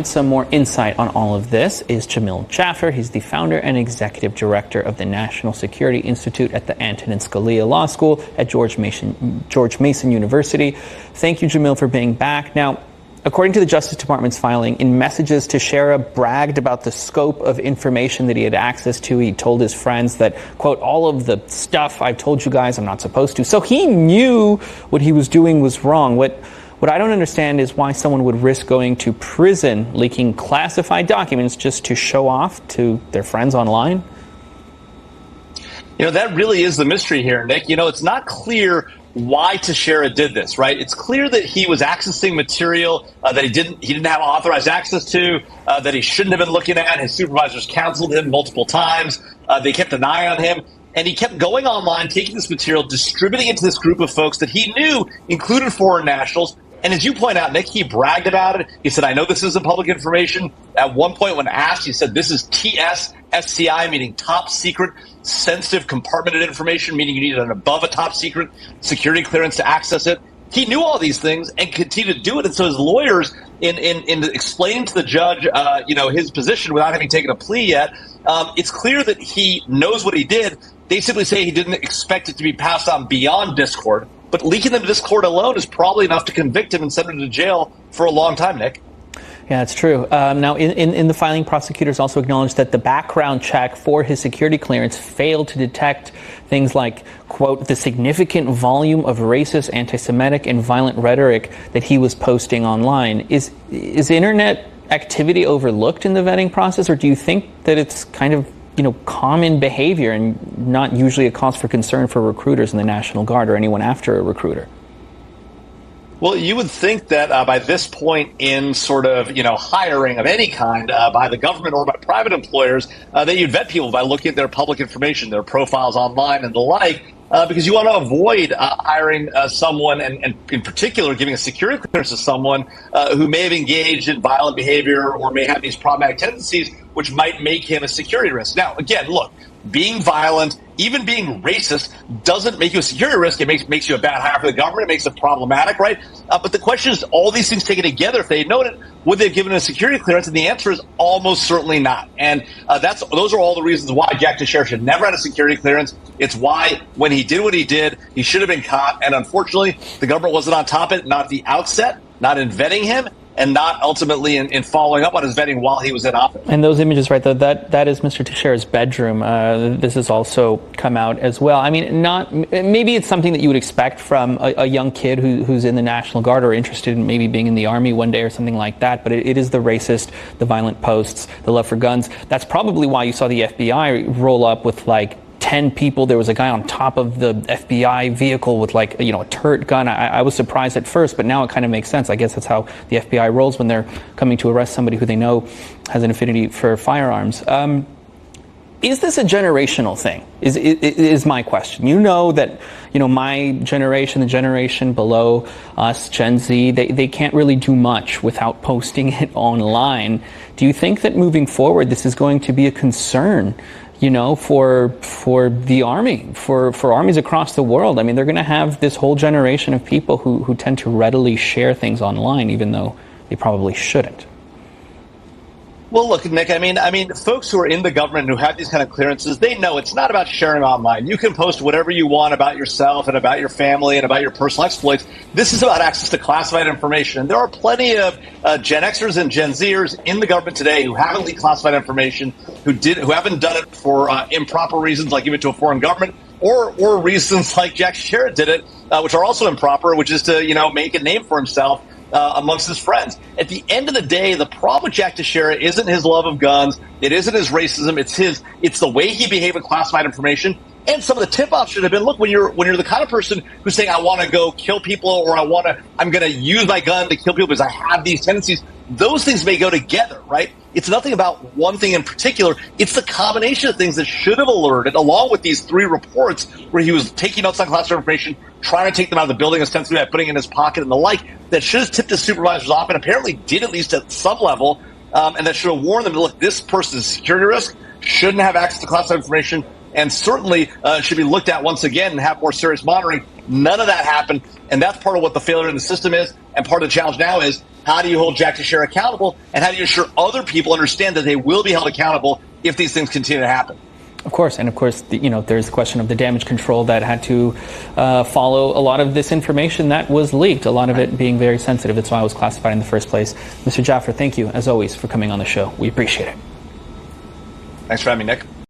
Some more insight on all of this is Jamil Jaffer. He's the founder and executive director of the National Security Institute at the Antonin Scalia Law School at George Mason University. Thank you, Jamil, for being back. Now, according to the Justice Department's filing, in messages Teixeira bragged about the scope of information that he had access to. He told his friends that, quote, all of the stuff I've told you guys I'm not supposed to. So he knew what he was doing was wrong. What I don't understand is why someone would risk going to prison leaking classified documents just to show off to their friends online. That really is the mystery here, Nick. It's not clear why Teixeira did this, right? It's clear that he was accessing material that he didn't have authorized access to, that he shouldn't have been looking at. His supervisors counseled him multiple times. They kept an eye on him. And he kept going online, taking this material, distributing it to this group of folks that he knew included foreign nationals. And as you point out, Nick, he bragged about it. He said, I know this isn't public information. At one point when asked, he said, this is TSSCI, meaning top secret, sensitive compartmented information, meaning you need an above a top secret security clearance to access it. He knew all these things and continued to do it. And so his lawyers, in explaining to the judge, his position without having taken a plea yet, it's clear that he knows what he did. They simply say he didn't expect it to be passed on beyond Discord. But leaking them to Discord alone is probably enough to convict him and send him to jail for a long time, Nick. Yeah, that's true. Now, in the filing, prosecutors also acknowledged that the background check for his security clearance failed to detect things like, quote, the significant volume of racist, anti-Semitic, and violent rhetoric that he was posting online. Is internet activity overlooked in the vetting process, or do you think that it's kind of common behavior and not usually a cause for concern for recruiters in the National Guard or anyone after a recruiter? Well, you would think that by this point in sort of, hiring of any kind by the government or by private employers, that you'd vet people by looking at their public information, their profiles online and the like, because you want to avoid hiring someone and in particular giving a security clearance to someone who may have engaged in violent behavior or may have these problematic tendencies, which might make him a security risk. Now, again, look, being violent, even being racist, doesn't make you a security risk. It makes you a bad hire for the government. It makes it problematic, right? But the question is, all these things taken together, if they had known it, would they have given a security clearance? And the answer is almost certainly not. And those are all the reasons why Jack Teixeira should never had a security clearance. It's why when he did what he did, he should have been caught. And unfortunately, the government wasn't on top of it, not at the outset, not in vetting him, and not ultimately in following up on his vetting while he was in office. And those images, right, that is Mr. Teixeira's bedroom. This has also come out as well. I mean, maybe it's something that you would expect from a young kid who's in the National Guard or interested in maybe being in the Army one day or something like that, but it is the racist, the violent posts, the love for guns. That's probably why you saw the FBI roll up with 10 people. There was a guy on top of the FBI vehicle with a turret gun. I was surprised at first, but now it kind of makes sense. I guess that's how the FBI rolls when they're coming to arrest somebody who they know has an affinity for firearms. Is this a generational thing? Is my question. You know that, my generation, the generation below us, Gen Z, they can't really do much without posting it online. Do you think that moving forward, this is going to be a concern for the Army, for armies across the world? I mean, they're going to have this whole generation of people who tend to readily share things online, even though they probably shouldn't. Well, look, Nick, I mean, folks who are in the government who have these kind of clearances, they know it's not about sharing online. You can post whatever you want about yourself and about your family and about your personal exploits. This is about access to classified information. And there are plenty of Gen Xers and Gen Zers in the government today who haven't leaked classified information, who haven't done it for improper reasons, like giving it to a foreign government, or reasons like Jack Teixeira did it, which are also improper, which is to, make a name for himself amongst his friends. At the end of the day, the problem with Jack Teixeira isn't his love of guns. It isn't his racism. It's the way he behaved with classified information. And some of the tip-offs should have been, look, when you're the kind of person who's saying, I want to go kill people, or I'm going to use my gun to kill people because I have these tendencies, those things may go together, right? It's nothing about one thing in particular. It's the combination of things that should have alerted, along with these 3 reports where he was taking notes on classified information, trying to take them out of the building, ostensibly by putting it in his pocket and the like, that should have tipped his supervisors off, and apparently did at least at some level, and that should have warned them, look, this person is a security risk, shouldn't have access to classified information, and certainly should be looked at once again and have more serious monitoring. None of that happened, and that's part of what the failure in the system is, and part of the challenge now is How do you hold Jack Teixeira accountable? And how do you ensure other people understand that they will be held accountable if these things continue to happen? Of course, and of course, there's the question of the damage control that had to follow a lot of this information that was leaked, a lot of it being very sensitive. That's why it was classified in the first place. Mr. Jaffer, thank you, as always, for coming on the show. We appreciate it. Thanks for having me, Nick.